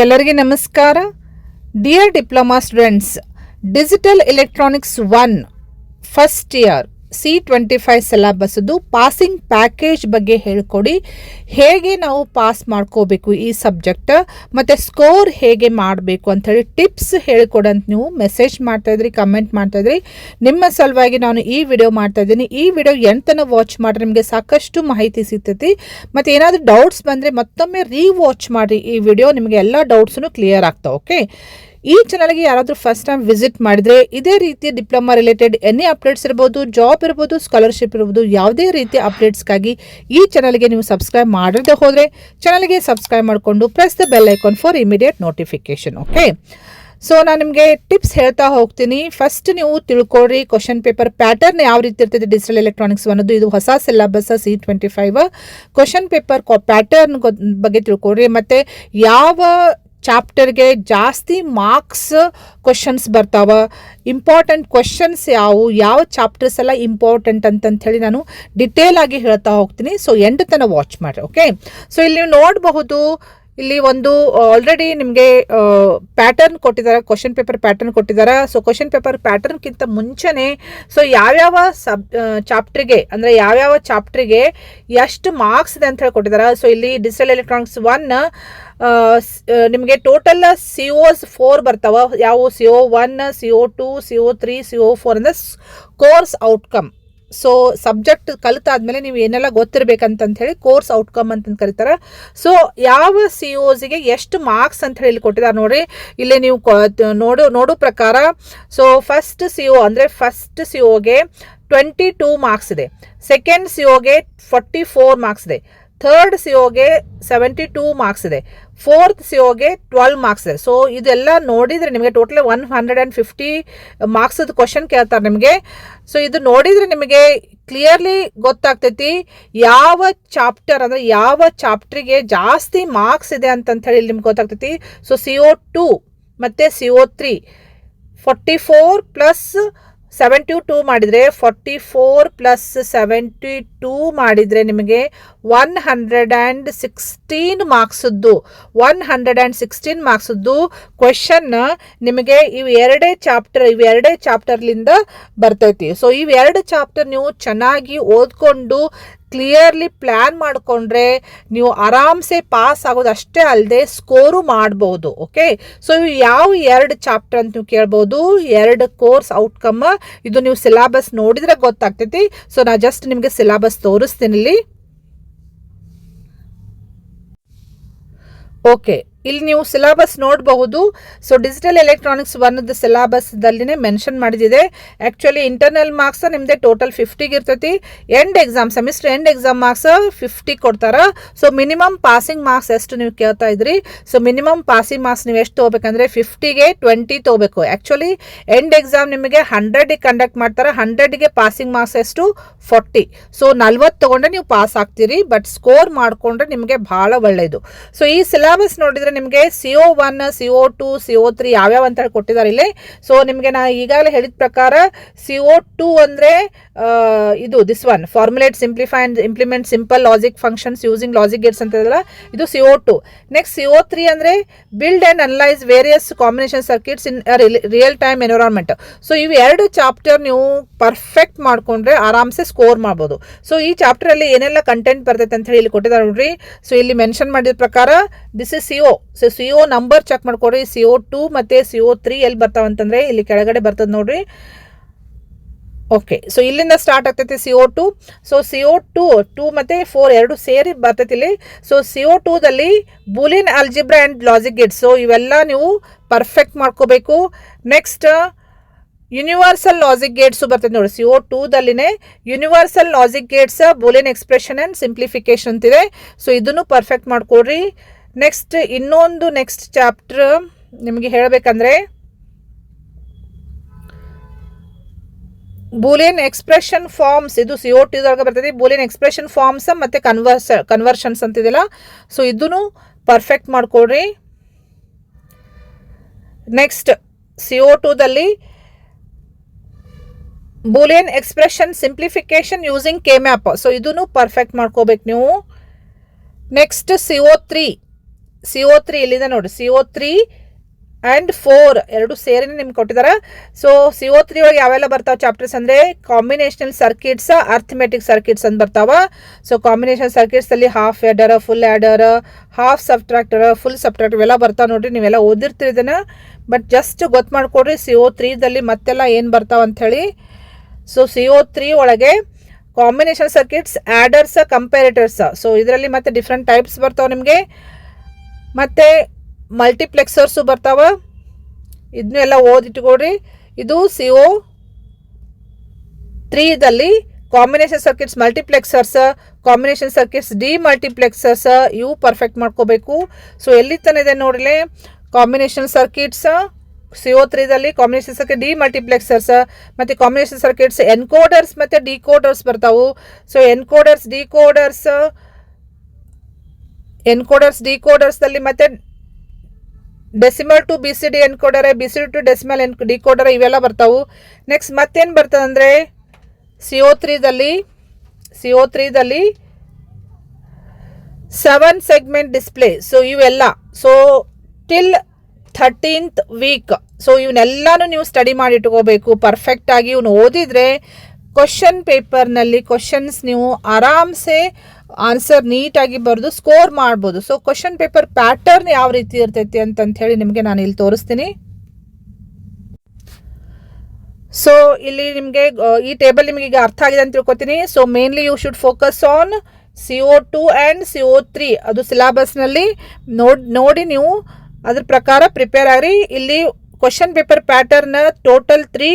ಎಲ್ಲರಿಗೆ ನಮಸ್ಕಾರ. Dear diploma students, digital electronics 1 first year C25 ಸಿಲೆಬಸ್ದು ಪಾಸಿಂಗ್ ಪ್ಯಾಕೇಜ್ ಬಗ್ಗೆ ಹೇಳ್ಕೊಡಿ. ಹೇಗೆ ನಾವು ಪಾಸ್ ಮಾಡ್ಕೋಬೇಕು ಈ ಸಬ್ಜೆಕ್ಟ್ ಮತ್ತು ಸ್ಕೋರ್ ಹೇಗೆ ಮಾಡಬೇಕು ಅಂಥೇಳಿ ಟಿಪ್ಸ್ ಹೇಳ್ಕೊಡಂತ ನೀವು ಮೆಸೇಜ್ ಮಾಡ್ತಾಯಿದ್ರಿ, ಕಮೆಂಟ್ ಮಾಡ್ತಾಯಿದ್ರಿ. ನಿಮ್ಮ ಸಲುವಾಗಿ ನಾನು ಈ ವಿಡಿಯೋ ಮಾಡ್ತಾಯಿದ್ದೀನಿ. ಈ ವಿಡಿಯೋ ಎಂಟನ ವಾಚ್ ಮಾಡಿರಿ, ನಿಮಗೆ ಸಾಕಷ್ಟು ಮಾಹಿತಿ ಸಿಗ್ತೈತಿ. ಮತ್ತು ಏನಾದರೂ ಡೌಟ್ಸ್ ಬಂದರೆ ಮತ್ತೊಮ್ಮೆ ವಾಚ್ ಮಾಡಿರಿ. ಈ ವಿಡಿಯೋ ನಿಮಗೆ ಎಲ್ಲ ಡೌಟ್ಸೂ ಕ್ಲಿಯರ್ ಆಗ್ತಾವೆ. ಓಕೆ, ಈ ಚಾನಲ್ಗೆ ಯಾರಾದರೂ ಫಸ್ಟ್ ಟೈಮ್ ವಿಸಿಟ್ ಮಾಡಿದರೆ ಇದೇ ರೀತಿ ಡಿಪ್ಲೊಮಾ ರಿಲೇಟೆಡ್ ಎನಿ ಅಪ್ಡೇಟ್ಸ್ ಇರ್ಬೋದು, ಜಾಬ್ ಇರ್ಬೋದು, ಸ್ಕಾಲರ್ಶಿಪ್ ಇರ್ಬೋದು, ಯಾವುದೇ ರೀತಿಯ ಅಪ್ಡೇಟ್ಸ್ಗಾಗಿ ಈ ಚಾನಲ್ಗೆ ನೀವು ಸಬ್ಸ್ಕ್ರೈಬ್ ಮಾಡದೇ ಹೋದರೆ ಚಾನಲ್ಗೆ ಸಬ್ಸ್ಕ್ರೈಬ್ ಮಾಡಿಕೊಂಡು press the bell icon for immediate notification. Okay, so ನಾನು ನಿಮಗೆ ಟಿಪ್ಸ್ ಹೇಳ್ತಾ ಹೋಗ್ತೀನಿ. ಫಸ್ಟ್ ನೀವು ತಿಳ್ಕೊಳ್ರಿ ಕ್ವಶನ್ ಪೇಪರ್ ಪ್ಯಾಟರ್ನ್ ಯಾವ ರೀತಿ ಇರ್ತದೆ ಡಿಜಿಟಲ್ ಎಲೆಕ್ಟ್ರಾನಿಕ್ಸ್ ಅನ್ನೋದು. ಇದು ಹೊಸ syllabus C25 question paper pattern ಬಗ್ಗೆ ತಿಳ್ಕೊಳ್ರಿ. ಮತ್ತು ಯಾವ ಚಾಪ್ಟರ್ಗೆ ಜಾಸ್ತಿ ಮಾರ್ಕ್ಸ್ ಕ್ವಶನ್ಸ್ ಬರ್ತಾವ, ಇಂಪಾರ್ಟೆಂಟ್ ಕ್ವಶನ್ಸ್ ಯಾವ ಚಾಪ್ಟರ್ಸ್ ಎಲ್ಲ ಇಂಪಾರ್ಟೆಂಟ್ ಅಂತಂಥೇಳಿ ನಾನು ಡಿಟೇಲ್ ಆಗಿ ಹೇಳ್ತಾ ಹೋಗ್ತೀನಿ. ಸೊ ಎಂಡ್ ತನಕ ವಾಚ್ ಮಾಡಿರಿ. ಓಕೆ, ಸೊ ಇಲ್ಲಿ ನೀವು ನೋಡಬಹುದು, ಇಲ್ಲಿ ಒಂದು ಆಲ್ರೆಡಿ ನಿಮಗೆ ಪ್ಯಾಟರ್ನ್ ಕೊಟ್ಟಿದ್ದಾರೆ, ಕ್ವಶನ್ ಪೇಪರ್ ಪ್ಯಾಟರ್ನ್ ಕೊಟ್ಟಿದ್ದಾರೆ. ಸೊ ಕ್ವಶನ್ ಪೇಪರ್ ಪ್ಯಾಟರ್ನ್ಗಿಂತ ಮುಂಚೆನೇ ಸೊ ಯಾವ್ಯಾವ ಚಾಪ್ಟ್ರಿಗೆ ಅಂದರೆ ಯಾವ್ಯಾವ ಚಾಪ್ಟ್ರಿಗೆ ಎಷ್ಟು ಮಾರ್ಕ್ಸ್ ಇದೆ ಅಂತ ಹೇಳಿ ಕೊಟ್ಟಿದ್ದಾರೆ. ಸೊ ಇಲ್ಲಿ ಡಿಜಿಟಲ್ ಎಲೆಕ್ಟ್ರಾನಿಕ್ಸ್ 1 ನಿಮಗೆ ಟೋಟಲ್ COs 4 ಬರ್ತಾವ. ಯಾವ CO1, CO2, CO3, CO4 ಅಂದರೆ ಕೋರ್ಸ್ ಔಟ್ಕಮ್. ಸೊ ಸಬ್ಜೆಕ್ಟ್ ಕಲಿತಾದ್ಮೇಲೆ ನೀವು ಏನೆಲ್ಲ ಗೊತ್ತಿರಬೇಕಂತ ಹೇಳಿ ಕೋರ್ಸ್ ಔಟ್ಕಮ್ ಅಂತ ಕರೀತಾರೆ. ಸೊ ಯಾವ COಸ್ಗೆ ಎಷ್ಟು ಮಾರ್ಕ್ಸ್ ಅಂತ ಹೇಳಿ ಕೊಟ್ಟಿದ್ದಾರೆ ನೋಡ್ರಿ. ಇಲ್ಲಿ ನೀವು ನೋಡೋ ಪ್ರಕಾರ ಸೊ ಫಸ್ಟ್ CO ಅಂದರೆ ಫಸ್ಟ್ COಗೆ 22 ಮಾರ್ಕ್ಸ್ ಇದೆ, ಸೆಕೆಂಡ್ COಗೆ 44 ಮಾರ್ಕ್ಸ್ ಇದೆ, ಥರ್ಡ್ COಗೆ 72 ಮಾರ್ಕ್ಸ್ ಇದೆ, ಫೋರ್ತ್ COಗೆ 12 ಮಾರ್ಕ್ಸ್ ಇದೆ. ಸೊ ಇದೆಲ್ಲ ನೋಡಿದರೆ ನಿಮಗೆ ಟೋಟಲ್ 150 ಮಾರ್ಕ್ಸದ ಕ್ವಶನ್ ಕೇಳ್ತಾರೆ ನಿಮಗೆ. ಸೊ ಇದು ನೋಡಿದರೆ ನಿಮಗೆ ಕ್ಲಿಯರ್ಲಿ ಗೊತ್ತಾಗ್ತೈತಿ ಯಾವ ಚಾಪ್ಟರ್ ಅಂದರೆ ಯಾವ ಚಾಪ್ಟ್ರಿಗೆ ಜಾಸ್ತಿ ಮಾರ್ಕ್ಸ್ ಇದೆ ಅಂತಂಥೇಳಿ ನಿಮ್ಗೆ ಗೊತ್ತಾಗ್ತೈತಿ. ಸೊ CO2 ಮತ್ತು CO3 44 ಪ್ಲಸ್ 72 ಮಾಡಿದರೆ 44 ಪ್ಲಸ್ 72 ಮಾಡಿದರೆ ನಿಮಗೆ 116 ಮಾರ್ಕ್ಸದ್ದು ಕ್ವೆಶನ್ ನಿಮಗೆ ಇವೆರಡೇ ಚಾಪ್ಟರ್ಲಿಂದ ಬರ್ತೈತಿ. ಸೊ ಇವೆರಡು ಚಾಪ್ಟರ್ ನೀವು ಚೆನ್ನಾಗಿ ಓದ್ಕೊಂಡು ಕ್ಲಿಯರ್ಲಿ ಪ್ಲ್ಯಾನ್ ಮಾಡಿಕೊಂಡ್ರೆ ನೀವು ಆರಾಮ್ಸೆ ಪಾಸ್ ಆಗೋದು ಅಷ್ಟೇ ಅಲ್ಲದೆ ಸ್ಕೋರು ಮಾಡ್ಬೋದು. ಓಕೆ, ಸೊ ಇವು ಯಾವ ಎರಡು ಚಾಪ್ಟರ್ ಅಂತ ನೀವು ಕೇಳ್ಬೋದು. 2 ಕೋರ್ಸ್ ಔಟ್ಕಮ್. ಇದು ನೀವು ಸಿಲೆಬಸ್ ನೋಡಿದರೆ ಗೊತ್ತಾಗ್ತೈತಿ. ಸೊ ನಾ ಜಸ್ಟ್ ನಿಮಗೆ ಸಿಲೆಬಸ್ ತೋರಿಸ್ತೀನಿ ಇಲ್ಲಿ. ಓಕೆ, ಇಲ್ಲಿ ನೀವು ಸಿಲೆಬಸ್ ನೋಡಬಹುದು. ಸೊ ಡಿಜಿಟಲ್ ಎಲೆಕ್ಟ್ರಾನಿಕ್ಸ್ 1 ಸಿಲೆಬಸ್ದಲ್ಲಿನೇ ಮೆನ್ಷನ್ ಮಾಡಿದೆ. ಆ್ಯಕ್ಚುಲಿ ಇಂಟರ್ನಲ್ ಮಾರ್ಕ್ಸ್ ನಿಮ್ಮದೇ ಟೋಟಲ್ 50 ಇರ್ತೈತಿ. End exam semester end exam marks 50 ಕೊಡ್ತಾರೆ. ಸೊ ಮಿನಿಮಮ್ ಪಾಸಿಂಗ್ ಮಾರ್ಕ್ಸ್ ಎಷ್ಟು ನೀವು ಕೇಳ್ತಾ ಇದ್ರಿ. ಸೊ ಮಿನಿಮಮ್ ಪಾಸಿಂಗ್ ಮಾರ್ಕ್ಸ್ ನೀವು ಎಷ್ಟು ತೊಗೋಬೇಕಂದ್ರೆ 50ಗೆ 20 ತೊಗೋಬೇಕು. ಆ್ಯಕ್ಚುಲಿ ಎಂಡ್ ಎಕ್ಸಾಮ್ ನಿಮಗೆ 100ಗೆ ಕಂಡಕ್ಟ್ ಮಾಡ್ತಾರೆ. 100ಗೆ ಪಾಸಿಂಗ್ ಮಾರ್ಕ್ಸ್ ಎಷ್ಟು 40. ಸೊ 40 ತೊಗೊಂಡ್ರೆ ನೀವು ಪಾಸ್ ಆಗ್ತೀರಿ. ಬಟ್ ಸ್ಕೋರ್ ಮಾಡಿಕೊಂಡ್ರೆ ನಿಮಗೆ ಭಾಳ ಒಳ್ಳೆಯದು. ಸೊ ಈ ಸಿಲೆಬಸ್ ನೋಡಿದರೆ ನಿಮಗೆ CO1, CO2, CO3 ಯಾವ್ಯಾವ ಅಂತ ಹೇಳಿ ಕೊಟ್ಟಿದ್ದಾರೆ ಇಲ್ಲಿ. ಸೊ ನಿಮಗೆ ನಾ ಈಗಾಗಲೇ ಹೇಳಿದ ಪ್ರಕಾರ CO2 ಅಂದರೆ ಇದು this one formulate, simplify and implement simple logic functions using logic Gates ಅಂತ ಇದಲ್ಲ, ಇದು CO2. ನೆಕ್ಸ್ಟ್ CO3 ಅಂದರೆ build and analyse various combination circuits in real time environment. So ಇವು 2 ಚಾಪ್ಟರ್ ನೀವು ಪರ್ಫೆಕ್ಟ್ ಮಾಡ್ಕೊಂಡ್ರೆ ಆರಾಮ್ಸೆ ಸ್ಕೋರ್ ಮಾಡ್ಬೋದು. ಸೊ ಈ ಚಾಪ್ಟರಲ್ಲಿ ಏನೆಲ್ಲ ಕಂಟೆಂಟ್ ಬರ್ತೈತೆ ಅಂತ ಹೇಳಿ ಇಲ್ಲಿ ಕೊಟ್ಟಿದ್ದಾರೆ ನೋಡ್ರಿ. ಸೊ ಇಲ್ಲಿ ಮೆನ್ಷನ್ ಮಾಡಿದ ಪ್ರಕಾರ this is CO. So CO number check ಮಾಡ್ಕೊಡ್ರಿ. CO2 ಮತ್ತು CO3 ಎಲ್ಲಿ ಬರ್ತಾವಂತಂದ್ರೆ ಇಲ್ಲಿ ಕೆಳಗಡೆ ಬರ್ತದೆ ನೋಡ್ರಿ. ಓಕೆ, ಸೊ ಇಲ್ಲಿಂದ ಸ್ಟಾರ್ಟ್ ಆಗ್ತೈತಿ CO2. ಸೊ CO2 2 ಮತ್ತು 4 ಎರಡು ಸೇರಿ ಬರ್ತೈತಿ ಇಲ್ಲಿ. ಸೊ CO2ದಲ್ಲಿ Boolean algebra and logic gates. So ಇವೆಲ್ಲ ನೀವು ಪರ್ಫೆಕ್ಟ್ ಮಾಡ್ಕೋಬೇಕು. ನೆಕ್ಸ್ಟ್ ಯೂನಿವರ್ಸಲ್ ಲಾಜಿಕ್ ಗೇಟ್ಸು ಬರ್ತದೆ ನೋಡಿ. CO2ದಲ್ಲಿನೇ universal logic gates, Boolean expression and simplification ಅಂತಿದೆ. ಸೊ ಇದನ್ನು ಪರ್ಫೆಕ್ಟ್ ಮಾಡ್ಕೊಡ್ರಿ. ನೆಕ್ಸ್ಟ್ ಚಾಪ್ಟರ್ ನಿಮಗೆ ಹೇಳಬೇಕಂದ್ರೆ ಬೂಲಿಯನ್ ಎಕ್ಸ್ಪ್ರೆಷನ್ ಫಾರ್ಮ್ಸ್. ಇದು CO2ದಾಗ ಬರ್ತದೆ. ಬೂಲಿಯನ್ ಎಕ್ಸ್ಪ್ರೆಷನ್ ಫಾರ್ಮ್ಸ್ ಮತ್ತು ಕನ್ವರ್ಷನ್ಸ್ ಅಂತಿದೆಯಲ್ಲ, ಸೊ ಇದನ್ನು ಪರ್ಫೆಕ್ಟ್ ಮಾಡ್ಕೊಡ್ರಿ. ನೆಕ್ಸ್ಟ್ CO2ದಲ್ಲಿ Boolean expression simplification using K-map. So ಇದನ್ನು ಪರ್ಫೆಕ್ಟ್ ಮಾಡ್ಕೋಬೇಕು ನೀವು. ನೆಕ್ಸ್ಟ್ CO3 CO3 ಇಲ್ಲಿಂದ ನೋಡಿ CO3 ಆ್ಯಂಡ್ 4 ಎರಡು ಸೇರಿ ನಿಮ್ಗೆ ಕೊಟ್ಟಿದ್ದಾರೆ. ಸೊ CO3 ಒಳಗೆ ಯಾವೆಲ್ಲ ಬರ್ತಾವೆ ಚಾಪ್ಟರ್ಸ್ ಅಂದರೆ ಕಾಂಬಿನೇಷನಲ್ ಸರ್ಕಿಟ್ಸ್, ಅರ್ಥಮೆಟಿಕ್ ಸರ್ಕಿಟ್ಸ್ ಅಂತ ಬರ್ತಾವ. ಸೊ ಕಾಂಬಿನೇಷನ್ ಸರ್ಕಿಟ್ಸಲ್ಲಿ half adder, full adder, half subtractor, full subtractor ಇವೆಲ್ಲ ಬರ್ತಾವೆ ನೋಡಿರಿ. ನೀವೆಲ್ಲ ಓದಿರ್ತೀರಿ ಇದನ್ನು, ಬಟ್ ಜಸ್ಟ್ ಗೊತ್ತು ಮಾಡ್ಕೊಡ್ರಿ CO3ದಲ್ಲಿ ಮತ್ತೆಲ್ಲ ಏನು ಬರ್ತಾವೆ ಅಂಥೇಳಿ. ಸೊ CO3 ಒಳಗೆ ಕಾಂಬಿನೇಷನ್ ಸರ್ಕಿಟ್ಸ್, ಆ್ಯಡರ್ಸ್, ಕಂಪ್ಯಾರೇಟರ್ಸ್. ಸೊ ಇದರಲ್ಲಿ ಮತ್ತೆ ಡಿಫ್ರೆಂಟ್ ಟೈಪ್ಸ್ ಬರ್ತಾವೆ ನಿಮಗೆ. ಮತ್ತು ಮಲ್ಟಿಪ್ಲೆಕ್ಸರ್ಸು ಬರ್ತಾವ. ಇದನ್ನು ಎಲ್ಲ ಓದಿಟ್ಕೊಡ್ರಿ. ಇದು CO3ದಲ್ಲಿ ಕಾಂಬಿನೇಷನ್ ಸರ್ಕಿಟ್ಸ್, ಮಲ್ಟಿಪ್ಲೆಕ್ಸರ್ಸ್, ಕಾಂಬಿನೇಷನ್ ಸರ್ಕಿಟ್ಸ್, ಡಿಮಲ್ಟಿಪ್ಲೆಕ್ಸರ್ಸ್ ಇವು ಪರ್ಫೆಕ್ಟ್ ಮಾಡ್ಕೋಬೇಕು. ಸೊ ಎಲ್ಲಿ ತನ ಇದೆ ನೋಡಿರಿ, ಕಾಂಬಿನೇಷನ್ ಸರ್ಕಿಟ್ಸ್ CO3ದಲ್ಲಿ ಕಾಂಬಿನೇಷನ್ ಸರ್ಕಿಟ್, ಡಿಮಲ್ಟಿಪ್ಲೆಕ್ಸರ್ಸ್ ಮತ್ತು ಕಾಂಬಿನೇಷನ್ ಸರ್ಕಿಟ್ಸ್, ಎನ್ಕೋಡರ್ಸ್ ಮತ್ತು ಡಿಕೋಡರ್ಸ್ ಬರ್ತಾವು. ಸೊ ಎನ್ಕೋಡರ್ಸ್ ಡಿಕೋಡರ್ಸ್ದಲ್ಲಿ ಮತ್ತೆ decimal to BCD encoder, BCD to decimal decoder ಇವೆಲ್ಲ ಬರ್ತಾವು. ನೆಕ್ಸ್ಟ್ ಮತ್ತೇನು ಬರ್ತದೆ ಅಂದರೆ CO3ದಲ್ಲಿ 7 ಸೆಗ್ಮೆಂಟ್ ಡಿಸ್ಪ್ಲೇ. ಸೊ ಇವೆಲ್ಲ so till 13th week. So ಇವನ್ನೆಲ್ಲಾನು ನೀವು ಸ್ಟಡಿ ಮಾಡಿ ಇಟ್ಕೋಬೇಕು ಪರ್ಫೆಕ್ಟಾಗಿ. ಇವನು ಓದಿದರೆ ಕ್ವಶನ್ ಪೇಪರ್ನಲ್ಲಿ ಕ್ವಶನ್ಸ್ ನೀವು ಆರಾಮ್ಸೆ ಆನ್ಸರ್ ನೀಟಾಗಿ ಬರೆದು ಸ್ಕೋರ್ ಮಾಡ್ಬೋದು. ಸೊ ಕ್ವಶನ್ ಪೇಪರ್ ಪ್ಯಾಟರ್ನ್ ಯಾವ ರೀತಿ ಇರ್ತೈತಿ ಅಂತ ಹೇಳಿ ನಿಮಗೆ ನಾನು ಇಲ್ಲಿ ತೋರಿಸ್ತೀನಿ. ಸೊ ಇಲ್ಲಿ ನಿಮಗೆ ಈ ಟೇಬಲ್ ನಿಮಗೆ ಈಗ ಅರ್ಥ ಆಗಿದೆ ಅಂತ ತಿಳ್ಕೊತೀನಿ. So mainly you should focus on CO2 and CO3 ಅದು ಸಿಲೆಬಸ್ನಲ್ಲಿ ನೋಡಿ ನೀವು ಅದ್ರ ಪ್ರಕಾರ ಪ್ರಿಪೇರ್ ಆಗ್ರಿ. ಇಲ್ಲಿ question paper pattern total 3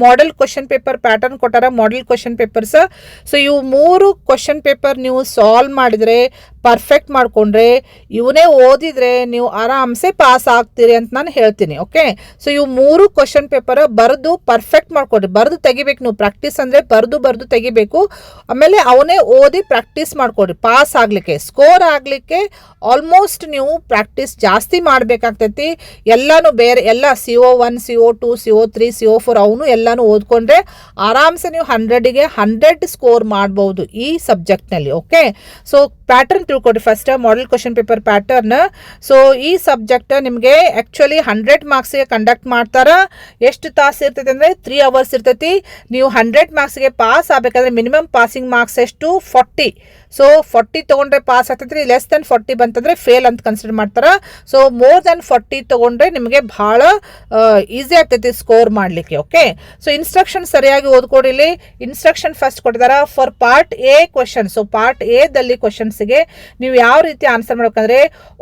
model question paper pattern ಕೊಟ್ಟಾರ, ಮಾಡೆಲ್ ಕ್ವಶನ್ ಪೇಪರ್ಸ್. ಸೊ ಇವು 3 ಕ್ವಶನ್ ಪೇಪರ್ ನೀವು ಸಾಲ್ವ್ ಮಾಡಿದರೆ, ಪರ್ಫೆಕ್ಟ್ ಮಾಡಿಕೊಂಡ್ರೆ, ಇವನೇ ಓದಿದರೆ ನೀವು ಆರಾಮ್ಸೆ ಪಾಸ್ ಆಗ್ತೀರಿ ಅಂತ ನಾನು ಹೇಳ್ತೀನಿ. ಓಕೆ, ಸೊ ಇವು 3 ಕ್ವಶನ್ ಪೇಪರ್ ಬರೆದು ಪರ್ಫೆಕ್ಟ್ ಮಾಡ್ಕೊಡ್ರಿ. ಬರೆದು ತೆಗಿಬೇಕು ನೀವು. ಪ್ರಾಕ್ಟೀಸ್ ಅಂದರೆ ಬರೆದು ತೆಗಿಬೇಕು. ಆಮೇಲೆ ಅವನೇ ಓದಿ ಪ್ರಾಕ್ಟೀಸ್ ಮಾಡ್ಕೊಡ್ರಿ. ಪಾಸ್ ಆಗಲಿಕ್ಕೆ, ಸ್ಕೋರ್ ಆಗಲಿಕ್ಕೆ ಆಲ್ಮೋಸ್ಟ್ ನೀವು ಪ್ರಾಕ್ಟೀಸ್ ಜಾಸ್ತಿ ಮಾಡಬೇಕಾಗ್ತೈತಿ. ಎಲ್ಲನೂ ಬೇರೆ ಎಲ್ಲ CO1, CO2, CO3, CO4 ಅವನು ಎಲ್ಲನೂ ಓದ್ಕೊಂಡ್ರೆ ಆರಾಮ್ಸೆ ನೀವು 100ಗೆ 100 ಸ್ಕೋರ್ ಮಾಡ್ಬೋದು ಈ ಸಬ್ಜೆಕ್ಟ್ನಲ್ಲಿ. ಓಕೆ, ಸೊ ಪ್ಯಾಟರ್ನ್ ತಿಳ್ಕೊಡ್ರಿ first, model question paper pattern. So ಈ ಸಬ್ಜೆಕ್ಟ್ ನಿಮಗೆ ಆ್ಯಕ್ಚುಲಿ 100 ಮಾರ್ಕ್ಸ್ಗೆ ಕಂಡಕ್ಟ್ ಮಾಡ್ತಾರ. ಎಷ್ಟು ತಾಸು ಇರ್ತೈತಿ ಅಂದರೆ 3 ಅವರ್ಸ್ ಇರ್ತೈತಿ. ನೀವು 100 ಮಾರ್ಕ್ಸ್ಗೆ ಪಾಸ್ ಆಗಬೇಕಾದ್ರೆ ಮಿನಿಮಮ್ ಪಾಸಿಂಗ್ ಮಾರ್ಕ್ಸ್ ಎಷ್ಟು 40. ಸೊ 40 ತೊಗೊಂಡ್ರೆ ಪಾಸ್ ಆಗ್ತೈತಿ. ಲೆಸ್ ದೆನ್ 40 ಬಂತಂದರೆ ಫೇಲ್ ಅಂತ ಕನ್ಸಿಡರ್ ಮಾಡ್ತಾರೆ. ಸೊ ಮೋರ್ ದೆನ್ 40 ತೊಗೊಂಡ್ರೆ ನಿಮಗೆ ಭಾಳ ಈಸಿ ಆಗ್ತೈತಿ ಸ್ಕೋರ್ ಮಾಡಲಿಕ್ಕೆ. ಓಕೆ, ಸೊ ಇನ್ಸ್ಟ್ರಕ್ಷನ್ ಸರಿಯಾಗಿ ಓದ್ಕೊಡಿಲಿ. ಇನ್ಸ್ಟ್ರಕ್ಷನ್ ಫಸ್ಟ್ ಕೊಟ್ಟಿದ್ದಾರೆ for part A question. So part ಎದಲ್ಲಿ ಕ್ವಶನ್ಸ್ಗೆ ನೀವು ಯಾವ ರೀತಿ ಆನ್ಸರ್ ಮಾಡ್ಬೇಕಂದ್ರೆ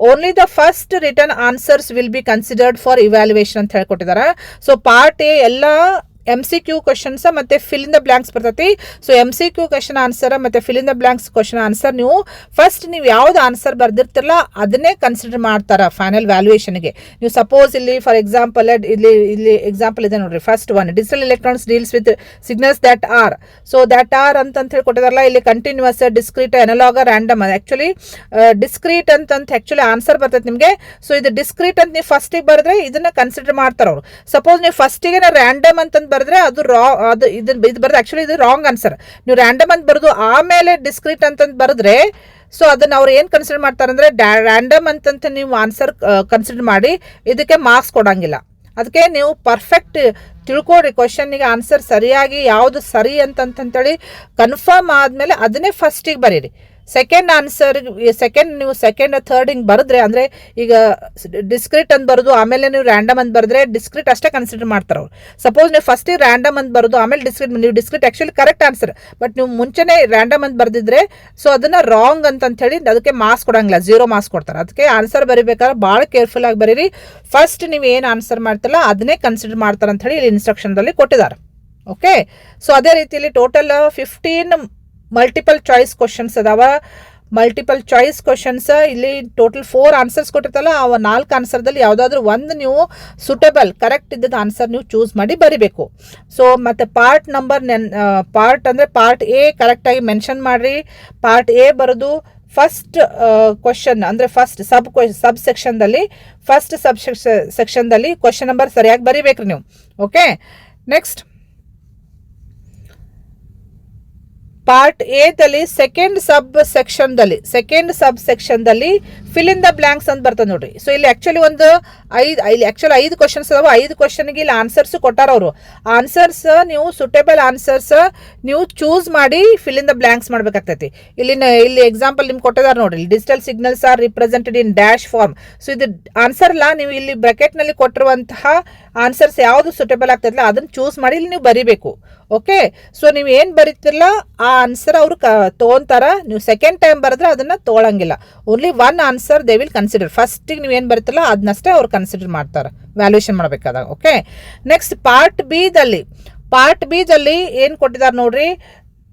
only the first written answers will be considered for evaluation ಅಂತ ಹೇಳ್ಕೊಟ್ಟಿದ್ದಾರೆ. ಸೊ ಪಾರ್ಟ್ ಎ ಎಲ್ಲ MCQ ಕ್ವಶನ್ಸ್ ಮತ್ತು ಫಿಲ್ ಇನ್ ದ ಬ್ಲ್ಯಾಂಕ್ಸ್ ಬರ್ತೈತಿ. ಸೊ MCQ ಕ್ವಶನ್ ಆನ್ಸರ್ ಮತ್ತು fill in the blanks question answer ನೀವು ಫಸ್ಟ್ ನೀವು ಯಾವ್ದು ಆನ್ಸರ್ ಬರ್ದಿರ್ತಿರಲ್ಲ ಅದನ್ನೇ ಕನ್ಸಿಡರ್ ಮಾಡ್ತಾರೆ ಫೈನಲ್ ವ್ಯಾಲ್ಯೂಯೇಷನ್ಗೆ. ನೀವು ಸಪೋಸ್ ಇಲ್ಲಿ ಫಾರ್ ಎಕ್ಸಾಂಪಲ್ ಇಲ್ಲಿ ಎಕ್ಸಾಂಪಲ್ ಇದೆ ನೋಡ್ರಿ. First one, digital electronics deals with signals that are. So that are ಅಂತ ಹೇಳಿ ಕೊಟ್ಟಿದಾರಲ್ಲ, ಇಲ್ಲಿ continuous, discrete, analogue, random. Actually discrete ಅಂತ ಆ್ಯಕ್ಚುಲಿ ಆನ್ಸರ್ ಬರ್ತೈತೆ ನಿಮಗೆ. ಸೊ ಇದು ಡಿಸ್ಕ್ರೀಟ್ ಅಂತ ನೀವು ಫಸ್ಟಿಗೆ ಬರೆದ್ರೆ ಇದನ್ನ ಕನ್ಸಿಡರ್ ಮಾಡ್ತಾರೆ ಅವರು. ಸಪೋಸ್ ನೀವು ಫಸ್ಟಿಗೆ ರ್ಯಾಂಡಮ್ ಅಂತ ಬರೆದ್ರೆ ಅದು ಇದು ಬರೆದ್ರೆ ಆಕ್ಚುಲಿ ಇದು ರಾಂಗ್ ಆನ್ಸರ್. ನೀವು ರ್ಯಾಂಡಮ್ ಅಂತ ಬರೆದು ಆಮೇಲೆ ಡಿಸ್ಕ್ರೀಟ್ ಅಂತ ಬರೆದ್ರೆ ಸೊ ಅದನ್ನ ಅವ್ರು ಏನು ಕನ್ಸಿಡರ್ ಮಾಡ್ತಾರೆ ಅಂದರೆ ರ್ಯಾಂಡಮ್ ಅಂತಂತ ನೀವು ಆನ್ಸರ್ ಕನ್ಸಿಡರ್ ಮಾಡಿ ಇದಕ್ಕೆ ಮಾರ್ಕ್ಸ್ ಕೊಡಂಗಿಲ್ಲ. ಅದಕ್ಕೆ ನೀವು ಪರ್ಫೆಕ್ಟ್ ತಿಳ್ಕೊಡ್ರಿ. ಕ್ವಶನ್ನಿಗೆ ಆನ್ಸರ್ ಸರಿಯಾಗಿ ಯಾವುದು ಸರಿ ಅಂತಂತೇಳಿ ಕನ್ಫರ್ಮ್ ಆದಮೇಲೆ ಅದನ್ನೇ ಫಸ್ಟಿಗೆ ಬರೀರಿ. ಸೆಕೆಂಡ್ ಆನ್ಸರ್ ನೀವು ಸೆಕೆಂಡ್ ಥರ್ಡ್ ಹಿಂಗೆ ಬರೆದ್ರೆ ಅಂದರೆ ಈಗ ಡಿಸ್ಕ್ರಿಟ್ ಅಂತ ಬರೋದು ಆಮೇಲೆ ನೀವು ರ್ಯಾಂಡಮ್ ಅಂತ ಬರೆದ್ರೆ ಡಿಸ್ಕ್ರಿಟ್ ಅಷ್ಟೇ ಕನ್ಸಿಡರ್ ಮಾಡ್ತಾರೆ ಅವ್ರು. ಸಪೋಸ್ ನೀವು ಫಸ್ಟಿಗೆ ರ್ಯಾಂಡಮ್ ಅಂತ ಬರೋದು ಆಮೇಲೆ ನೀವು discrete actually correct answer, but ನೀವು ಮುಂಚೆನೇ ರ್ಯಾಂಡಮ್ ಅಂತ ಬರೆದಿದ್ರೆ ಸೊ ಅದನ್ನು ರಾಂಗ್ ಅಂತ ಹೇಳಿ ಅದಕ್ಕೆ ಮಾರ್ಕ್ಸ್ ಕೊಡಂಗಿಲ್ಲ, 0 ಮಾರ್ಕ್ಸ್ ಕೊಡ್ತಾರೆ. ಅದಕ್ಕೆ ಆನ್ಸರ್ ಬರೀಬೇಕಾದ್ರೆ ಭಾಳ ಕೇರ್ಫುಲ್ ಆಗಿ ಬರೀರಿ. ಫಸ್ಟ್ ನೀವು ಏನು ಆನ್ಸರ್ ಮಾಡ್ತಿರಲ್ಲ ಅದನ್ನೇ ಕನ್ಸಿಡರ್ ಮಾಡ್ತಾರೆ ಅಂತ ಹೇಳಿ ಇಲ್ಲಿ ಇನ್ಸ್ಟ್ರಕ್ಷನ್ದಲ್ಲಿ ಕೊಟ್ಟಿದ್ದಾರೆ. ಓಕೆ, ಸೊ ಅದೇ ರೀತಿಯಲ್ಲಿ ಟೋಟಲ್ 15 ಮಲ್ಟಿಪಲ್ ಚಾಯ್ಸ್ ಕ್ವಶನ್ಸ್ ಅದಾವ. ಮಲ್ಟಿಪಲ್ ಚಾಯ್ಸ್ ಕ್ವಶನ್ಸ್ ಇಲ್ಲಿ ಟೋಟಲ್ 4 ಆನ್ಸರ್ಸ್ ಕೊಟ್ಟಿರ್ತಲ್ಲ, ಆ 4 ಆನ್ಸರ್ದಲ್ಲಿ ಯಾವುದಾದ್ರೂ ಒಂದು ನೀವು ಸೂಟೇಬಲ್ ಕರೆಕ್ಟ್ ಇದ್ದದ ಆನ್ಸರ್ ನೀವು ಚೂಸ್ ಮಾಡಿ ಬರಿಬೇಕು. ಸೊ ಮತ್ತು ಪಾರ್ಟ್ ಅಂದರೆ ಪಾರ್ಟ್ ಎ ಕರೆಕ್ಟಾಗಿ ಮೆನ್ಷನ್ ಮಾಡಿರಿ. ಪಾರ್ಟ್ ಎ ಬರೋದು ಫಸ್ಟ್ ಕ್ವಶನ್ ಅಂದರೆ ಫಸ್ಟ್ ಸಬ್ ಸೆಕ್ಷನ್ದಲ್ಲಿ ಫಸ್ಟ್ ಸೆಕ್ಷನ್ದಲ್ಲಿ ಕ್ವಶನ್ ನಂಬರ್ ಸರಿಯಾಗಿ ಬರಿಬೇಕ್ರಿ ನೀವು. ಓಕೆ, ನೆಕ್ಸ್ಟ್ ಪಾರ್ಟ್ ಎದಲ್ಲಿ ಸೆಕೆಂಡ್ ಸಬ್ ಸೆಕ್ಷನ್ದಲ್ಲಿ ಫಿಲ್ ಇನ್ ದ ಬ್ಲಾಂಕ್ಸ್ ಅಂತ ಬರ್ತದೆ ನೋಡ್ರಿ. ಸೊ ಇಲ್ಲಿ ಆಕ್ಚುಲಿ ಒಂದು ಐದು ಕ್ವಶನ್ಸ್ ಅದಾವ. 5 ಕ್ವಶನ್ಗೆ ಇಲ್ಲಿ ಆನ್ಸರ್ಸ್ ಕೊಟ್ಟಾರ ಅವರು. ಆನ್ಸರ್ಸ್ ನೀವು ಸುಟೇಬಲ್ ಆನ್ಸರ್ಸ್ ನೀವು ಚೂಸ್ ಮಾಡಿ ಫಿಲ್ ಇನ್ ದ ಬ್ಲಾಂಕ್ಸ್ ಮಾಡ್ಬೇಕಾಗ್ತೈತಿ. ಇಲ್ಲಿ ಎಕ್ಸಾಂಪಲ್ ನಿಮ್ಗೆ ಕೊಟ್ಟಿದ್ದಾರೆ ನೋಡ್ರಿ, digital signals are represented in dash form. So ಇದು ಆನ್ಸರ್ ಅಲ್ಲ, ನೀವು ಇಲ್ಲಿ ಬ್ರಾಕೆಟ್ ನಲ್ಲಿ ಕೊಟ್ಟಿರುವಂತಹ ಆನ್ಸರ್ಸ್ ಯಾವುದು ಸುಟೇಬಲ್ ಆಗ್ತೈತಿಲ್ಲ ಅದನ್ನ ಚೂಸ್ ಮಾಡಿ ಇಲ್ಲಿ ನೀವು ಬರಿಬೇಕು. ಓಕೆ, ಸೊ ನೀವು ಏನು ಬರೀತಿರಲ್ಲ ಆ ಆನ್ಸರ್ ಅವರು ತೊಗೊಂತಾರ. ನೀವು ಸೆಕೆಂಡ್ ಟೈಮ್ ಬರೆದ್ರೆ ಅದನ್ನ ತೊಗೊಳಂಗಿಲ್ಲ. Only one answer they will consider. ಫಸ್ಟಿಗೆ ನೀವು ಏನು ಬರೀತಿರಲ್ಲ ಅದನ್ನಷ್ಟೇ ಅವ್ರು ಕನ್ಸಿಡರ್ ಮಾಡ್ತಾರೆ ವ್ಯಾಲ್ಯೂಯೇಷನ್ ಮಾಡಬೇಕಾದಾಗ. ಓಕೆ, ನೆಕ್ಸ್ಟ್ ಪಾರ್ಟ್ ಬಿ ದಲ್ಲಿ ಏನು ಕೊಟ್ಟಿದ್ದಾರೆ ನೋಡ್ರಿ,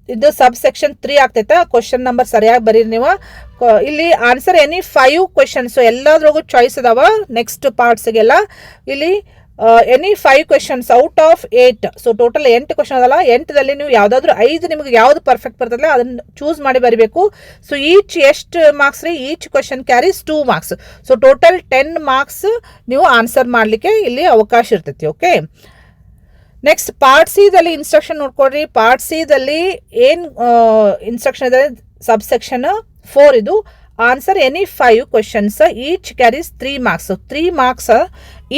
ಇದು ಸಬ್ ಸೆಕ್ಷನ್ 3 ಆಗ್ತೈತೆ. ಕ್ವಶನ್ ನಂಬರ್ ಸರಿಯಾಗಿ ಬರೀರಿ ನೀವು. ಇಲ್ಲಿ ಆನ್ಸರ್ ಎನಿ 5 ಕ್ವಶನ್ಸ್ ಎಲ್ಲದ್ರಾಗೂ ಚಾಯ್ಸ್ ಅದಾವ. ನೆಕ್ಸ್ಟ್ ಪಾರ್ಟ್ಸ್ಗೆಲ್ಲ ಇಲ್ಲಿ any 5 questions out of 8. So total 8 question ಅದಲ್ಲ. 8ದಲ್ಲಿ ನೀವು ಯಾವುದಾದ್ರೂ 5 ನಿಮಗೆ ಯಾವ್ದು ಪರ್ಫೆಕ್ಟ್ ಬರ್ತದಲ್ಲ ಅದನ್ನ ಚೂಸ್ ಮಾಡಿ ಬರೀಬೇಕು. ಸೊ ಎಷ್ಟು ಮಾರ್ಕ್ಸ್ ರೀ? Each question carries 2 marks. So total 10 marks ನೀವು ಆನ್ಸರ್ ಮಾಡಲಿಕ್ಕೆ ಇಲ್ಲಿ ಅವಕಾಶ ಇರ್ತೈತಿ. ಓಕೆ, ನೆಕ್ಸ್ಟ್ ಪಾರ್ಟ್ ಸಿ ದಲ್ಲಿ ಇನ್ಸ್ಟ್ರಕ್ಷನ್ ನೋಡ್ಕೊಡ್ರಿ. ಪಾರ್ಟ್ ಸಿ ದಲ್ಲಿ ಏನು ಇನ್ಸ್ಟ್ರಕ್ಷನ್ ಇದೆ? ಸಬ್ ಸೆಕ್ಷನ್ 4 ಇದು. Answer any 5 questions each carries 3 marks. 3 marks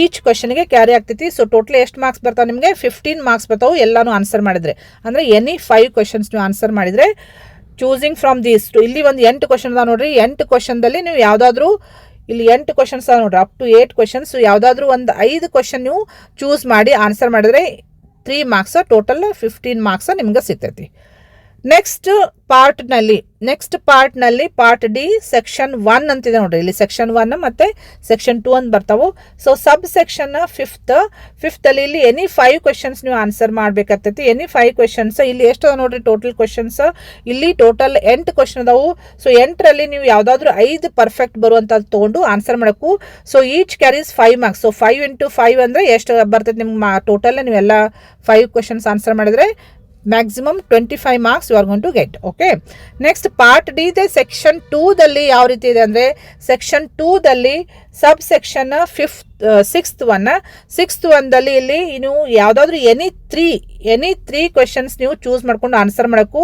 each ಕ್ವಶನ್ಗೆ ಕ್ಯಾರಿ ಆಗ್ತೈತಿ. ಸೊ ಟೋಟಲ್ ಎಷ್ಟು ಮಾರ್ಕ್ಸ್ ಬರ್ತಾವೆ ನಿಮಗೆ? 15 ಮಾರ್ಕ್ಸ್ ಬರ್ತಾವೆ ಎಲ್ಲಾನು ಆನ್ಸರ್ ಮಾಡಿದ್ರೆ. ಅಂದರೆ ಎನಿ 5 ಕ್ವಶನ್ಸ್ ನೀವು ಆನ್ಸರ್ ಮಾಡಿದರೆ ಚೂಸಿಂಗ್ ಫ್ರಮ್ ದೀಸ್ ಟು. ಇಲ್ಲಿ ಒಂದು 8 ಕ್ವಶನ್ ಅದ ನೋಡ್ರಿ. 8 ಕ್ವಶನ್ದಲ್ಲಿ ನೀವು ಯಾವುದಾದ್ರೂ ಇಲ್ಲಿ 8 ಕ್ವಶನ್ಸ್ ಅದ ನೋಡ್ರಿ, ಅಪ್ ಟು 8 ಕ್ವಶನ್ಸ್. ಯಾವುದಾದ್ರೂ ಒಂದು 5 ಕ್ವಶನ್ ನೀವು ಚೂಸ್ ಮಾಡಿ ಆನ್ಸರ್ ಮಾಡಿದ್ರೆ 3 ಮಾರ್ಕ್ಸ್, ಟೋಟಲ್ 15 ಮಾರ್ಕ್ಸ್ ನಿಮ್ಗೆ ಸಿಗ್ತೈತಿ. ನೆಕ್ಸ್ಟ್ ಪಾರ್ಟ್ನಲ್ಲಿ ಪಾರ್ಟ್ ಡಿ ಸೆಕ್ಷನ್ 1 ಅಂತಿದೆ ನೋಡ್ರಿ. ಇಲ್ಲಿ ಸೆಕ್ಷನ್ 1 ಮತ್ತೆ ಸೆಕ್ಷನ್ 2 ಅಂತ ಬರ್ತಾವು. ಸೊ ಸಬ್ ಸೆಕ್ಷನ್ 5th ಅಲ್ಲಿ ಇಲ್ಲಿ ಎನಿ 5 ಕ್ವಶನ್ಸ್ ನೀವು ಆನ್ಸರ್ ಮಾಡ್ಬೇಕಾಗ್ತೈತಿ. ಎನಿ 5 ಕ್ವಶನ್ಸ್ ಇಲ್ಲಿ ಎಷ್ಟು ಅದ ನೋಡ್ರಿ ಟೋಟಲ್ ಕ್ವಶನ್ಸ್. ಇಲ್ಲಿ ಟೋಟಲ್ 8 ಕ್ವಶನ್ ಅದಾವು. ಸೊ 8ರಲ್ಲಿ ನೀವು ಯಾವುದಾದ್ರೂ 5 ಪರ್ಫೆಕ್ಟ್ ಬರುವಂಥದ್ದು ತೊಗೊಂಡು ಆನ್ಸರ್ ಮಾಡಬೇಕು. So each carries 5 marks. So 5 × 5 ಅಂದರೆ ಎಷ್ಟು ಬರ್ತೈತಿ ನಿಮ್ಗೆ ಟೋಟಲ್? ನೀವೆಲ್ಲ 5 ಕ್ವಶನ್ಸ್ ಆನ್ಸರ್ ಮಾಡಿದ್ರೆ maximum 25 marks you are going to get. Okay, next part D ಇದೆ. ಸೆಕ್ಷನ್ 2ದಲ್ಲಿ ಯಾವ ರೀತಿ ಇದೆ ಅಂದರೆ, ಸೆಕ್ಷನ್ 2ದಲ್ಲಿ ಸಬ್ ಸೆಕ್ಷನ್ 6th ಒಂದಲ್ಲಿ ಇಲ್ಲಿ ನೀವು ಯಾವುದಾದ್ರೂ ಎನಿ 3 ಕ್ವಶನ್ಸ್ ನೀವು ಚೂಸ್ ಮಾಡ್ಕೊಂಡು ಆನ್ಸರ್ ಮಾಡಬೇಕು.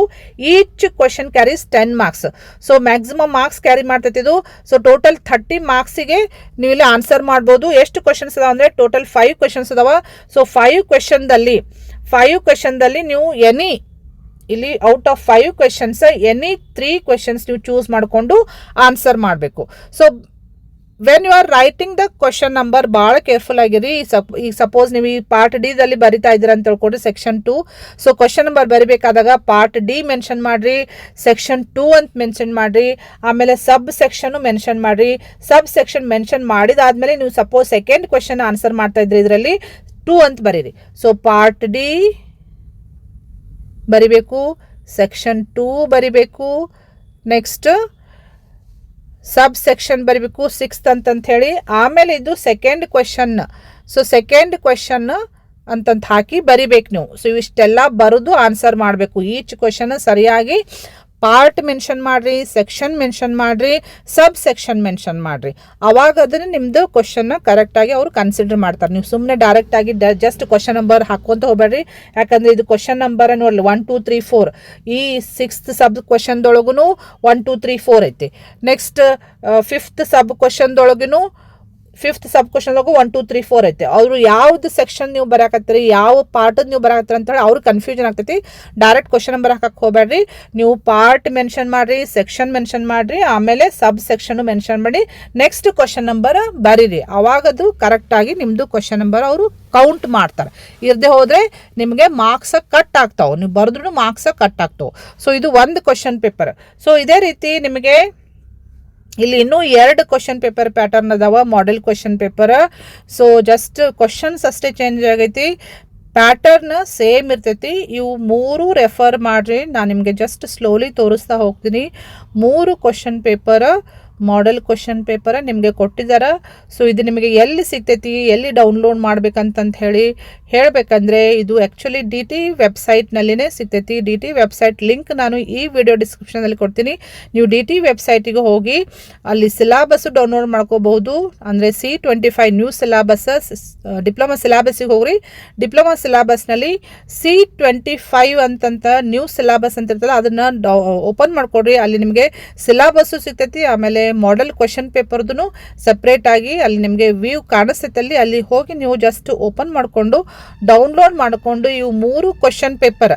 Each question carries 10 marks. So maximum marks carry ಮಾಡ್ತೈತಿ ಇದು. ಸೊ ಟೋಟಲ್ 30 ಮಾರ್ಕ್ಸಿಗೆ ನೀವು ಇಲ್ಲಿ ಆನ್ಸರ್ ಮಾಡ್ಬೋದು. ಎಷ್ಟು ಕ್ವಶನ್ಸ್ ಅದಾವ ಅಂದರೆ ಟೋಟಲ್ 5 ಕ್ವಶನ್ಸ್ ಅದಾವ. ಸೊ 5 ಕ್ವಶನ್ದಲ್ಲಿ ನೀವು ಇಲ್ಲಿ out of 5 questions any 3 questions ನೀವು ಚೂಸ್ ಮಾಡಿಕೊಂಡು ಆನ್ಸರ್ ಮಾಡಬೇಕು. So when you are writing the question number ಭಾಳ ಕೇರ್ಫುಲ್ ಆಗಿರಿ. ಈಗ ಸಪೋಸ್ ನೀವು ಈ ಪಾರ್ಟ್ ಡಿದಲ್ಲಿ ಬರಿತಾ ಇದ್ದೀರ ಅಂತ ತಿಳ್ಕೊಡ್ರಿ ಸೆಕ್ಷನ್ 2. ಸೊ ಕ್ವಶನ್ ನಂಬರ್ ಬರಿಬೇಕಾದಾಗ ಪಾರ್ಟ್ ಡಿ ಮೆನ್ಷನ್ ಮಾಡಿರಿ, ಸೆಕ್ಷನ್ 2 ಅಂತ ಮೆನ್ಷನ್ ಮಾಡಿರಿ, ಆಮೇಲೆ ಸಬ್ ಸೆಕ್ಷನ್ ಮೆನ್ಷನ್ ಮಾಡಿರಿ. ಸಬ್ ಸೆಕ್ಷನ್ ಮೆನ್ಷನ್ ಮಾಡಿದಾದ್ಮೇಲೆ ನೀವು ಸಪೋಸ್ ಸೆಕೆಂಡ್ ಕ್ವಶನ್ ಆನ್ಸರ್ ಮಾಡ್ತಾ ಇದ್ರಿ, ಇದರಲ್ಲಿ 2 ಅಂತ ಬರೀರಿ. ಸೊ ಪಾರ್ಟ್ ಡಿ ಬರಿಬೇಕು, ಸೆಕ್ಷನ್ 2 ಬರಿಬೇಕು, ನೆಕ್ಸ್ಟ್ ಸಬ್ ಸೆಕ್ಷನ್ ಬರಿಬೇಕು 6th ಅಂತ ಹೇಳಿ. ಆಮೇಲೆ ಇದು second question. So second question ಅಂತಂತ ಹಾಕಿ ಬರಿಬೇಕು ನೀವು. ಸೊ ಇವಿಷ್ಟೆಲ್ಲ ಬರೆದು ಆನ್ಸರ್ ಮಾಡಬೇಕು. ಈಚ್ ಕ್ವಶನ್ ಸರಿಯಾಗಿ ಪಾರ್ಟ್ ಮೆನ್ಷನ್ ಮಾಡಿರಿ, ಸೆಕ್ಷನ್ ಮೆನ್ಷನ್ ಮಾಡಿರಿ, ಸಬ್ ಸೆಕ್ಷನ್ ಮೆನ್ಷನ್ ಮಾಡಿರಿ. ಅವಾಗ ಅದನ್ನು ನಿಮ್ಮದು ಕ್ವಶನ್ನ ಕರೆಕ್ಟಾಗಿ ಅವರು ಕನ್ಸಿಡರ್ ಮಾಡ್ತಾರೆ. ನೀವು ಸುಮ್ಮನೆ ಡೈರೆಕ್ಟಾಗಿ ಜಸ್ಟ್ ಕ್ವಶನ್ ನಂಬರ್ ಹಾಕ್ಕೊಂತ ಹೋಗ್ಬೇಡ್ರಿ. ಯಾಕಂದರೆ ಇದು ಕ್ವಶನ್ ನಂಬರ್ ನೋಡಲಿ 1 2 3 4. ಈ 6th ಸಬ್ ಕ್ವಶನ್ದೊಳಗೂ 1 2 3 4 ಐತಿ. ನೆಕ್ಸ್ಟ್ 5th ಸಬ್ ಕ್ವಶನ್ದೊಳಗೂ 5th ಸಬ್ ಕ್ವಶನ್ದಾಗೂ 1 2 3 4 ಐತೆ. ಅವರು ಯಾವ್ದು ಸೆಕ್ಷನ್ ನೀವು ಬರಾಕತ್ತೀರಿ, ಯಾವ ಪಾರ್ಟದ್ ನೀವು ಬರಾಕತ್ತೀರಿ ಅಂತೇಳಿ ಅವ್ರಿಗೆ ಕನ್ಫ್ಯೂಷನ್ ಆಗ್ತೈತಿ. ಡೈರೆಕ್ಟ್ ಕ್ವಶನ್ ನಂಬರ್ ಹಾಕಕ್ಕೆ ಹೋಗ್ಬೇಡ್ರಿ. ನೀವು ಪಾರ್ಟ್ ಮೆನ್ಷನ್ ಮಾಡಿರಿ, ಸೆಕ್ಷನ್ ಮೆನ್ಷನ್ ಮಾಡಿರಿ, ಆಮೇಲೆ ಸಬ್ ಸೆಕ್ಷನ್ ಮೆನ್ಷನ್ ಮಾಡಿ ನೆಕ್ಸ್ಟ್ ಕ್ವಶನ್ ನಂಬರ್ ಬರೀರಿ. ಅವಾಗದು ಕರೆಕ್ಟಾಗಿ ನಿಮ್ಮದು ಕ್ವಶನ್ ನಂಬರ್ ಅವರು ಕೌಂಟ್ ಮಾಡ್ತಾರೆ. ಇರದೆ ಹೋದರೆ ನಿಮಗೆ ಮಾರ್ಕ್ಸ್ ಕಟ್ ಆಗ್ತಾವೆ. ನೀವು ಬರೆದ್ರೂ ಮಾರ್ಕ್ಸ್ ಕಟ್ ಆಗ್ತಾವೆ. ಸೊ ಇದು ಒಂದು ಕ್ವಶನ್ ಪೇಪರ್. ಸೊ ಇದೇ ರೀತಿ ನಿಮಗೆ ಇಲ್ಲಿ ಇನ್ನೂ 2 ಕ್ವಶನ್ ಪೇಪರ್ ಪ್ಯಾಟರ್ನ್ ಅದಾವ, model question paper. So just questions ಅಷ್ಟೇ ಚೇಂಜ್ ಆಗೈತಿ, ಪ್ಯಾಟರ್ನ್ ಸೇಮ್ ಇರ್ತೈತಿ. ಇವು 3 ರೆಫರ್ ಮಾಡಿರಿ. ನಾನು ನಿಮಗೆ ಜಸ್ಟ್ ಸ್ಲೋಲಿ ತೋರಿಸ್ತಾ ಹೋಗ್ತೀನಿ. 3 question paper model question paper ನಿಮಗೆ ಕೊಟ್ಟಿದ್ದಾರೆ. ಸೊ ಇದು ನಿಮಗೆ ಎಲ್ಲಿ ಸಿಗ್ತೈತಿ, ಎಲ್ಲಿ ಡೌನ್ಲೋಡ್ ಮಾಡ್ಬೇಕಂತಂತ ಹೇಳಬೇಕಂದ್ರೆ ಇದು ಆ್ಯಕ್ಚುಲಿ ಡಿ ಟಿ ವೆಬ್ಸೈಟ್ನಲ್ಲಿನೇ ಸಿಗ್ತೈತಿ. ಡಿ ಟಿ ವೆಬ್ಸೈಟ್ ಲಿಂಕ್ ನಾನು ಈ ವಿಡಿಯೋ ಡಿಸ್ಕ್ರಿಪ್ಷನಲ್ಲಿ ಕೊಡ್ತೀನಿ. ನೀವು ಡಿ ಟಿ ವೆಬ್ಸೈಟಿಗೆ ಹೋಗಿ ಅಲ್ಲಿ ಸಿಲಾಬಸ್ ಡೌನ್ಲೋಡ್ ಮಾಡ್ಕೋಬಹುದು. ಅಂದರೆ C25 ನ್ಯೂ ಸಿಲಾಬಸ್, ಡಿಪ್ಲೊಮಾ ಸಿಲಾಬಸ್ಸಿಗೆ ಹೋಗ್ರಿ. ಡಿಪ್ಲೊಮಾ ಸಿಲಾಬಸ್ನಲ್ಲಿ C25 ಅಂತಂತ ನ್ಯೂ ಸಿಲಾಬಸ್ ಅಂತ ಇರ್ತಲ್ಲ, ಅದನ್ನು ಓಪನ್ ಮಾಡ್ಕೊಡ್ರಿ. ಅಲ್ಲಿ ನಿಮಗೆ ಸಿಲಾಬಸ್ಸು ಸಿಗ್ತೈತಿ, ಆಮೇಲೆ ಮಾಡೆಲ್ ಕ್ವಶನ್ ಪೇಪರ್ದು ಸಪ್ರೇಟಾಗಿ ಅಲ್ಲಿ ನಿಮಗೆ ವ್ಯೂ ಕಾಣಿಸ್ತೈತಲ್ಲಿ. ಅಲ್ಲಿ ಹೋಗಿ ನೀವು ಜಸ್ಟ್ ಓಪನ್ ಮಾಡಿಕೊಂಡು ಡೌನ್ಲೋಡ್ ಮಾಡಿಕೊಂಡು ಇವು 3 question paper,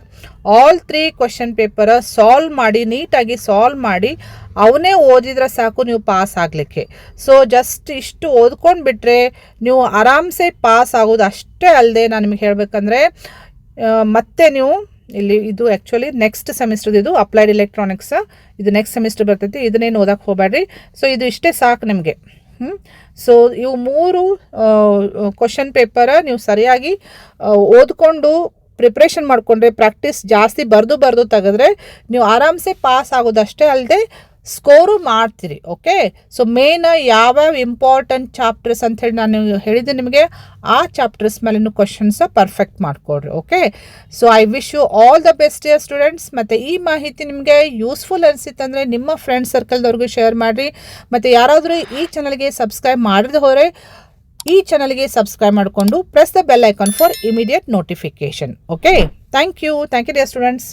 all 3 question paper solve ಮಾಡಿ, ನೀಟಾಗಿ ಸಾಲ್ವ್ ಮಾಡಿ ಅವನೇ ಓದಿದ್ರೆ ಸಾಕು ನೀವು ಪಾಸ್ ಆಗಲಿಕ್ಕೆ. ಸೊ ಜಸ್ಟ್ ಇಷ್ಟು ಓದ್ಕೊಂಡು ಬಿಟ್ಟರೆ ನೀವು ಆರಾಮ್ಸೆ ಪಾಸ್ ಆಗೋದು. ಅಷ್ಟೇ ಅಲ್ಲದೆ ನಾನು ನಿಮಗೆ ಹೇಳಬೇಕಂದ್ರೆ ಮತ್ತೆ ನೀವು ಇಲ್ಲಿ ಇದು ಆ್ಯಕ್ಚುಲಿ ನೆಕ್ಸ್ಟ್ ಸೆಮಿಸ್ಟರ್ದು, ಇದು ಅಪ್ಲೈಡ್ ಎಲೆಕ್ಟ್ರಾನಿಕ್ಸ್, ಇದು ನೆಕ್ಸ್ಟ್ ಸೆಮಿಸ್ಟರ್ ಬರ್ತೈತಿ. ಇದನ್ನೇನು ಓದಕ್ಕೆ ಹೋಗಬೇಡ್ರಿ. ಸೊ ಇದು ಇಷ್ಟೇ ಸಾಕು ನಿಮಗೆ. ಸೊ ಇವು 3 ಕ್ವಶನ್ ಪೇಪರ್ ನೀವು ಸರಿಯಾಗಿ ಓದ್ಕೊಂಡು ಪ್ರಿಪ್ರೇಷನ್ ಮಾಡಿಕೊಂಡ್ರೆ, ಪ್ರಾಕ್ಟೀಸ್ ಜಾಸ್ತಿ ಬರೆದು ತೆಗೆದ್ರೆ ನೀವು ಆರಾಮ್ಸೆ ಪಾಸ್ ಆಗೋದಷ್ಟೇ ಅಲ್ಲದೆ ಸ್ಕೋರು ಮಾಡ್ತೀರಿ. ಓಕೆ, ಸೊ ಮೇನ್ ಯಾವ್ಯಾವ ಇಂಪಾರ್ಟೆಂಟ್ ಚಾಪ್ಟರ್ಸ್ ಅಂಥೇಳಿ ನಾನು ಹೇಳಿದ್ದೆ ನಿಮಗೆ, ಆ ಚಾಪ್ಟರ್ಸ್ ಮೇಲೂ ಕ್ವಶನ್ಸ್ ಪರ್ಫೆಕ್ಟ್ ಮಾಡಿಕೊಡ್ರಿ. Okay, so I wish you all the best dear students. ಮತ್ತು ಈ ಮಾಹಿತಿ ನಿಮಗೆ ಯೂಸ್ಫುಲ್ ಅನಿಸಿತ್ತಂದರೆ ನಿಮ್ಮ ಫ್ರೆಂಡ್ ಸರ್ಕಲ್ದವ್ರಿಗೂ ಶೇರ್ ಮಾಡಿರಿ. ಮತ್ತು ಯಾರಾದರೂ ಈ ಚಾನಲ್ಗೆ ಸಬ್ಸ್ಕ್ರೈಬ್ ಮಾಡಿದ ಹೋದರೆ ಈ ಚಾನಲ್ಗೆ ಸಬ್ಸ್ಕ್ರೈಬ್ ಮಾಡಿಕೊಂಡು press the bell icon for immediate notification. Okay, thank you dear students.